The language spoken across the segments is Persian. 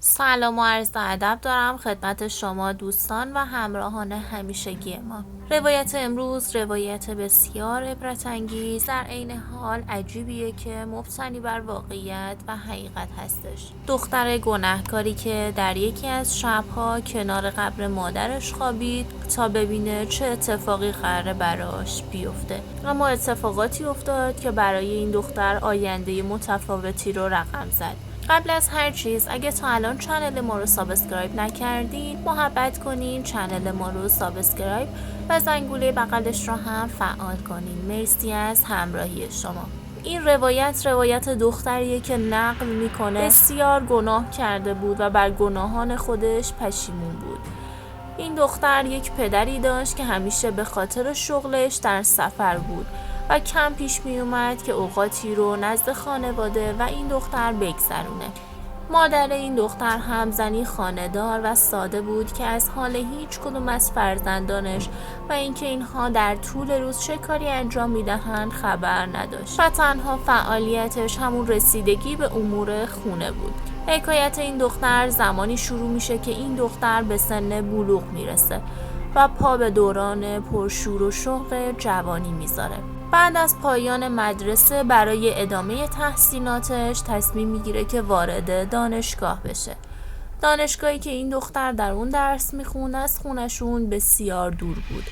سلام و عرض ادب دارم خدمت شما دوستان و همراهان همیشگی ما. روایت امروز روایت بسیار عبرت انگیز در عین حال عجیبیه که مبتنی بر واقعیت و حقیقت هستش. دختر گناهکاری که در یکی از شبها کنار قبر مادرش خوابید تا ببینه چه اتفاقی قراره براش بیفته. اما اتفاقاتی افتاد که برای این دختر آینده متفاوتی رو رقم زد. قبل از هر چیز اگه تا الان چنل ما رو سابسکرایب نکردین محبت کنین چنل ما رو سابسکرایب و زنگوله بغلش رو هم فعال کنین. مرسی از همراهی شما. این روایت دختریه که نقل میکنه بسیار گناه کرده بود و بر گناهان خودش پشیمون بود. این دختر یک پدری داشت که همیشه به خاطر شغلش در سفر بود و کم پیش می اومد که اوقاتی رو نزد خانواده و این دختر بگذرونه. مادر این دختر هم زنی خانه‌دار و ساده بود که از حال هیچ کدوم از فرزندانش و اینکه اینها در طول روز چه کاری انجام میدهند خبر نداشت و تنها فعالیتش همون رسیدگی به امور خونه بود. حکایت این دختر زمانی شروع میشه که این دختر به سن بلوغ میرسه و پا به دوران پرشور و شوق جوانی میذاره. بعد از پایان مدرسه برای ادامه تحصیلاتش تصمیم میگیره که وارد دانشگاه بشه. دانشگاهی که این دختر در اون درس میخونه از خونشون بسیار دور بود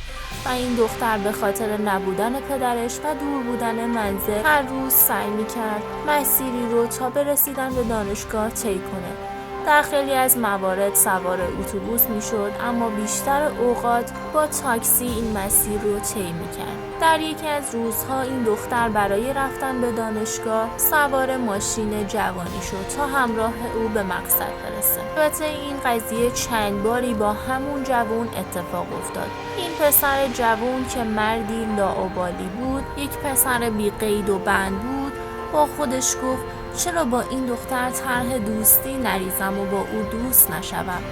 و این دختر به خاطر نبودن پدرش و دور بودن منزل هر روز سعی میکرد مسیری رو تا به رسیدن به دانشگاه طی کنه. در خیلی از موارد سوار اتوبوس میشد اما بیشتر اوقات با تاکسی این مسیر رو طی میکرد. در یکی از روزها این دختر برای رفتن به دانشگاه سوار ماشین جوانی شد تا همراه او به مقصد برسه. البته این قضیه چند باری با همون جوان اتفاق افتاد. این پسر جوان که مردی لاابالی بود، یک پسر بی قید و بند بود، با خودش گفت چرا با این دختر طرح دوستی نریزم و با او دوست نشوم؟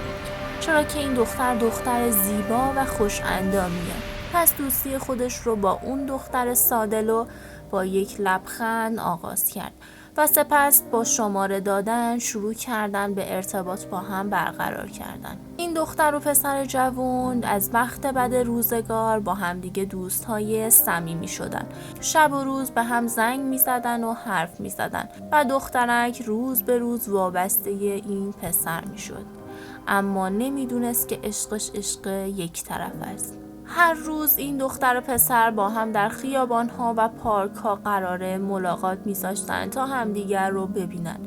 چرا که این دختر زیبا و خوش اندامیه. پس دوستی خودش رو با اون دختر ساده‌لو با یک لبخند آغاز کرد و سپس با شماره دادن شروع کردن به ارتباط با هم برقرار کردن. این دختر و پسر جوان از وقت بد روزگار با همدیگه دوستهای صمیمی شدن. شب و روز به هم زنگ می زدن و حرف می زدن و دخترک روز به روز وابسته این پسر می شد. اما نمیدونست که عشقش عشق یک طرف است. هر روز این دختر و پسر با هم در خیابان‌ها و پارک‌ها قراره ملاقات می‌ذاشتن تا همدیگر رو ببینن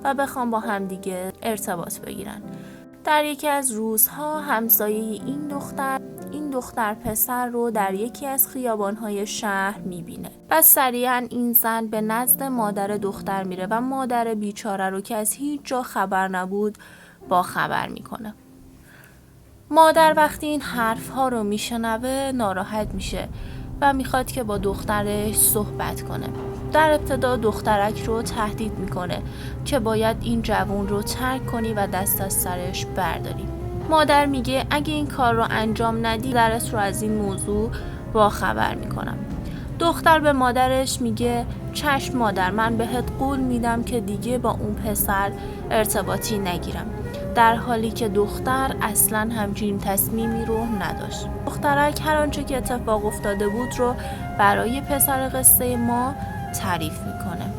و بخوام با همدیگه ارتباط بگیرن. در یکی از روزها همسایه این دختر پسر رو در یکی از خیابان‌های شهر می‌بینه. پس سریعاً این زن به نزد مادر دختر میره و مادر بیچاره رو که از هیچ جا خبر نبود با خبر میکنه. مادر وقتی این حرفها رو میشنوه ناراحت میشه و میخواد که با دخترش صحبت کنه. در ابتدا دخترک رو تهدید میکنه که باید این جوان رو ترک کنی و دست از سرش برداری. مادر میگه اگه این کار رو انجام ندی درست رو از این موضوع با خبر میکنم. دختر به مادرش میگه چشم مادر، من بهت قول میدم که دیگه با اون پسر ارتباطی نگیرم. در حالی که دختر اصلاً همچین تصمیمی رو نداشت. دخترک هر آنچه که اتفاق افتاده بود رو برای پسر قصه ما تعریف میکنه.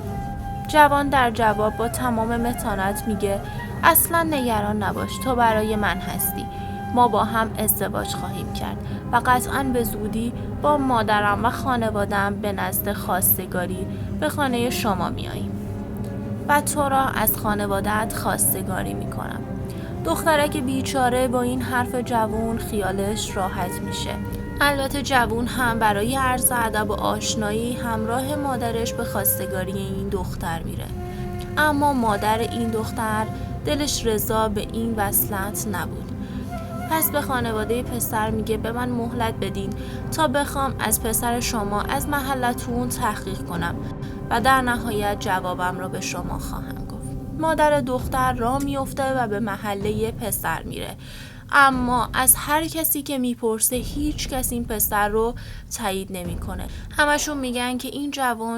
جوان در جواب با تمام متانت میگه اصلاً نگران نباش، تو برای من هستی. ما با هم ازدواج خواهیم کرد و قطعاً به زودی با مادرم و خانوادم به نزد خواستگاری به خانه شما میاییم و تو را از خانوادت خواستگاری میکنم. دخترک بیچاره با این حرف جوون خیالش راحت میشه. البته جوون هم برای عرض ادب و آشنایی همراه مادرش به خواستگاری این دختر میره. اما مادر این دختر دلش رضا به این وصلت نبود. پس به خانواده پسر میگه به من مهلت بدین تا بخوام از پسر شما از محلتون تحقیق کنم و در نهایت جوابم رو به شما خواهم گفت. مادر دختر راه میفته و به محله پسر میره. اما از هر کسی که میپرسه هیچ کس این پسر رو تایید نمیکنه. همشون میگن که این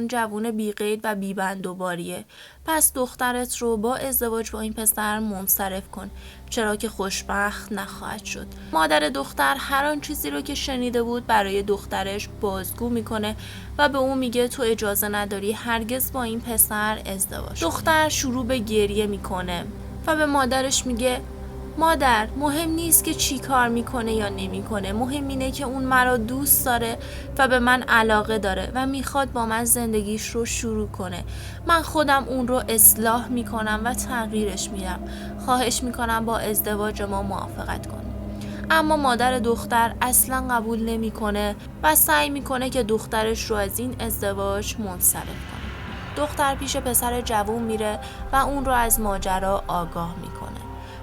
جوان بی‌قید و بی‌بندوباریه. پس دخترت رو با ازدواج با این پسر منصرف کن، چرا که خوشبخت نخواهد شد. مادر دختر هر آن چیزی رو که شنیده بود برای دخترش بازگو میکنه و به اون میگه تو اجازه نداری هرگز با این پسر ازدواج. دختر شروع به گریه میکنه و به مادرش میگه مادر، مهم نیست که چی کار میکنه یا نمیکنه، مهم اینه که اون مرا دوست داره و به من علاقه داره و میخواد با من زندگیش رو شروع کنه. من خودم اون رو اصلاح میکنم و تغییرش میدم. خواهش میکنم با ازدواج ما موافقت کن. اما مادر دختر اصلا قبول نمیکنه و سعی میکنه که دخترش رو از این ازدواج منصرف کنه. دختر پیش پسر جوان میره و اون رو از ماجرا آگاه میکنه.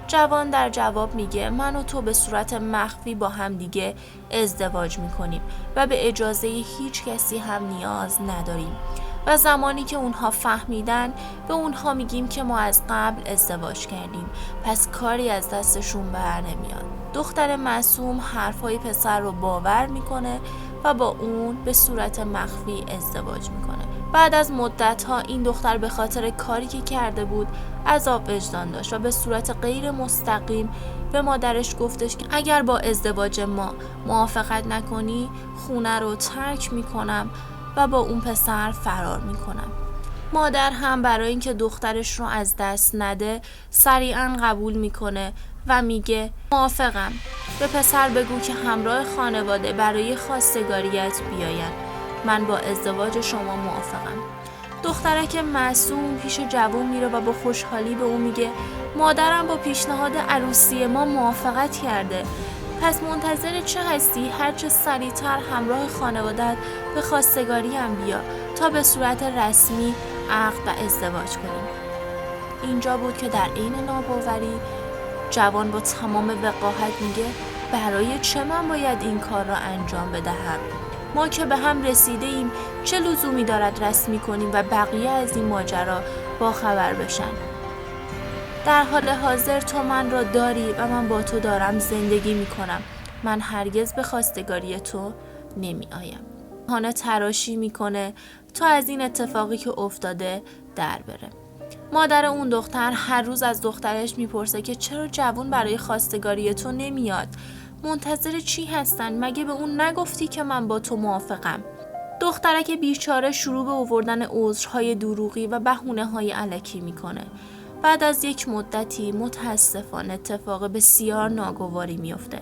جوان در جواب میگه من و تو به صورت مخفی با هم دیگه ازدواج میکنیم و به اجازه هیچ کسی هم نیاز نداریم و زمانی که اونها فهمیدن به اونها میگیم که ما از قبل ازدواج کردیم، پس کاری از دستشون بر نمیاد. دختر معصوم حرفای پسر رو باور میکنه و با اون به صورت مخفی ازدواج میکنه. بعد از مدت‌ها این دختر به خاطر کاری که کرده بود عذاب وجدان داشت و به صورت غیر مستقیم به مادرش گفتش که اگر با ازدواج ما موافقت نکنی خونه رو ترک میکنم و با اون پسر فرار میکنم. مادر هم برای اینکه دخترش رو از دست نده سریعا قبول میکنه و میگه موافقم، به پسر بگو که همراه خانواده برای خواستگاریت بیاین، من با ازدواج شما موافقم. دخترک معصوم پیش جوان میره و با خوشحالی به اون میگه مادرم با پیشنهاد عروسی ما موافقت کرده، پس منتظر چه هستی؟ هرچه سریعتر همراه خانوادت به خواستگاری هم بیا تا به صورت رسمی عقد و ازدواج کنیم. اینجا بود که در عین ناباوری جوان با تمام وقاحت میگه برای چه من باید این کار را انجام بدهم؟ ما که به هم رسیده ایم، چه لزومی دارد رسمی کنیم و بقیه از این ماجرا با خبر بشن؟ در حال حاضر تو من را داری و من با تو دارم زندگی میکنم. من هرگز به خواستگاری تو نمی آیم. هانه تراشی میکنه تا از این اتفاقی که افتاده در بره. مادر اون دختر هر روز از دخترش میپرسه که چرا جوون برای خواستگاری تو نمیاد؟ منتظر چی هستن؟ مگه به اون نگفتی که من با تو موافقم؟ دخترک بیچاره شروع به آوردن عذرهای دروغی و بهونه‌های الکی میکنه. بعد از یک مدتی متاسفانه اتفاق بسیار ناگواری میفته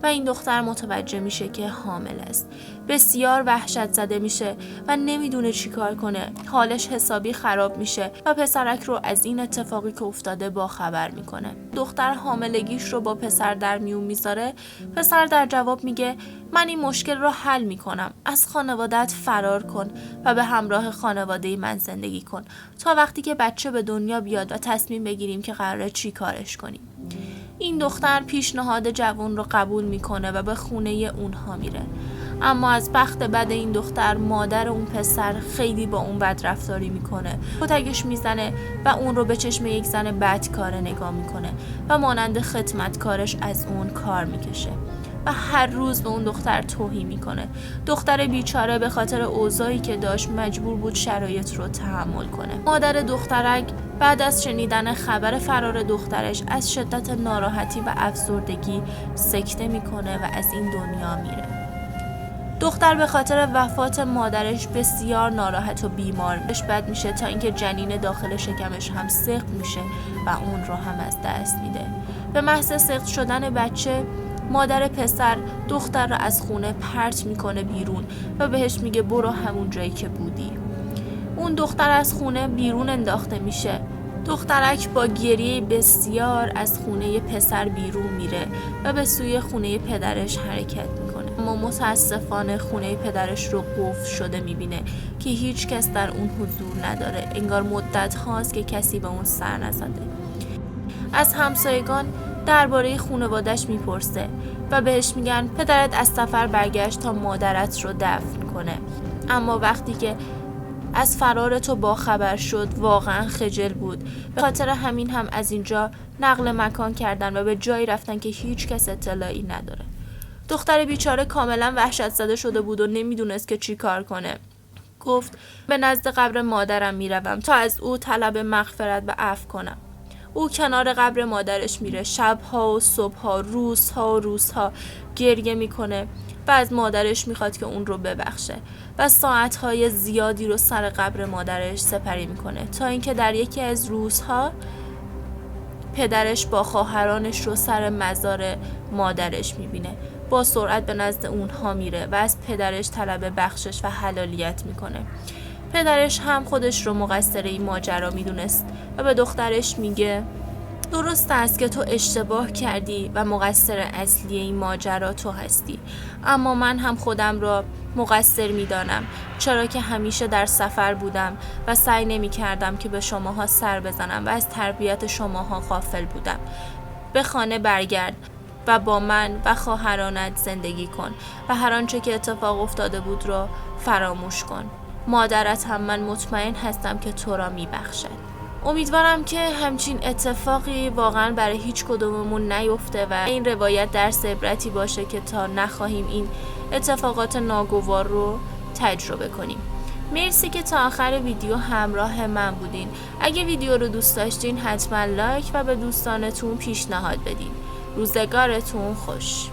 و این دختر متوجه میشه که حامل است. بسیار وحشت زده میشه و نمیدونه چی کار کنه. حالش حسابی خراب میشه و پسرک رو از این اتفاقی که افتاده با خبر میکنه. دختر حاملگیش رو با پسر در میون میذاره. پسر در جواب میگه من این مشکل رو حل میکنم. از خانوادت فرار کن و به همراه خانواده من زندگی کن تا وقتی که بچه به دنیا بیاد و تصمیم بگیریم که قراره چی کارش کنیم. این دختر پیشنهاد جوان رو قبول میکنه و به خونه اونها میره. اما از بخت بد این دختر مادر اون پسر خیلی با اون بدرفتاری میکنه. کتکش میزنه و اون رو به چشم یک زن بدکاره نگاه میکنه و مانند خدمتکارش از اون کار میکشه و هر روز به اون دختر توهین میکنه. دختر بیچاره به خاطر اوضاعی که داشت مجبور بود شرایط رو تحمل کنه. مادر دخترک بعد از شنیدن خبر فرار دخترش از شدت ناراحتی و افسردگی سکته میکنه و از این دنیا میره. دختر به خاطر وفات مادرش بسیار ناراحت و بیمار بد میشه تا اینکه جنین داخل شکمش هم سقط میشه و اون رو هم از دست میده. به محض سقط شدن بچه مادر پسر دختر را از خونه پرت میکنه بیرون و بهش میگه برو همون جایی که بودی. اون دختر از خونه بیرون انداخته میشه. دخترک با گریه بسیار از خونه پسر بیرون میره و به سوی خونه پدرش حرکت میکنه. اما متاسفانه خونه پدرش رو قفل شده میبینه که هیچ کس در اون حضور نداره. انگار مدت هاست که کسی به اون سر نزده. از همسایگان درباره خانواده‌اش میپرسه و بهش میگن پدرت از سفر برگشت تا مادرت رو دفن کنه. اما وقتی که از فرار تو باخبر شد واقعا خجل بود. به خاطر همین هم از اینجا نقل مکان کردن و به جایی رفتن که هیچ کس اطلاعی نداره. دختر بیچاره کاملا وحشت زده شده بود و نمیدونست که چی کار کنه. گفت به نزد قبر مادرم میروم تا از او طلب مغفرت و عفو کنم. او کنار قبر مادرش میره، شبها و صبحها، روزها گریه میکنه و از مادرش میخواد که اون رو ببخشه و ساعتهای زیادی رو سر قبر مادرش سپری میکنه تا اینکه در یکی از روزها پدرش با خواهرانش رو سر مزار مادرش میبینه. با سرعت به نزد اونها میره و از پدرش طلب بخشش و حلالیت میکنه. پدرش هم خودش رو مقصر این ماجرا میدونست و به دخترش میگه درست است که تو اشتباه کردی و مقصر اصلی این ماجرا تو هستی، اما من هم خودم را مقصر میدانم، چرا که همیشه در سفر بودم و سعی نمی کردم که به شماها سر بزنم و از تربیت شماها غافل بودم. به خانه برگرد و با من و خواهرانت زندگی کن و هر آنچه که اتفاق افتاده بود را فراموش کن. مادرت هم من مطمئن هستم که تو را میبخشد. امیدوارم که همچین اتفاقی واقعا برای هیچ کدوممون نیفته و این روایت درس عبرتی باشه که تا نخواهیم این اتفاقات ناگوار رو تجربه کنیم. مرسی که تا آخر ویدیو همراه من بودین. اگه ویدیو رو دوست داشتین حتما لایک و به دوستانتون پیشنهاد بدین. روزگارتون خوش.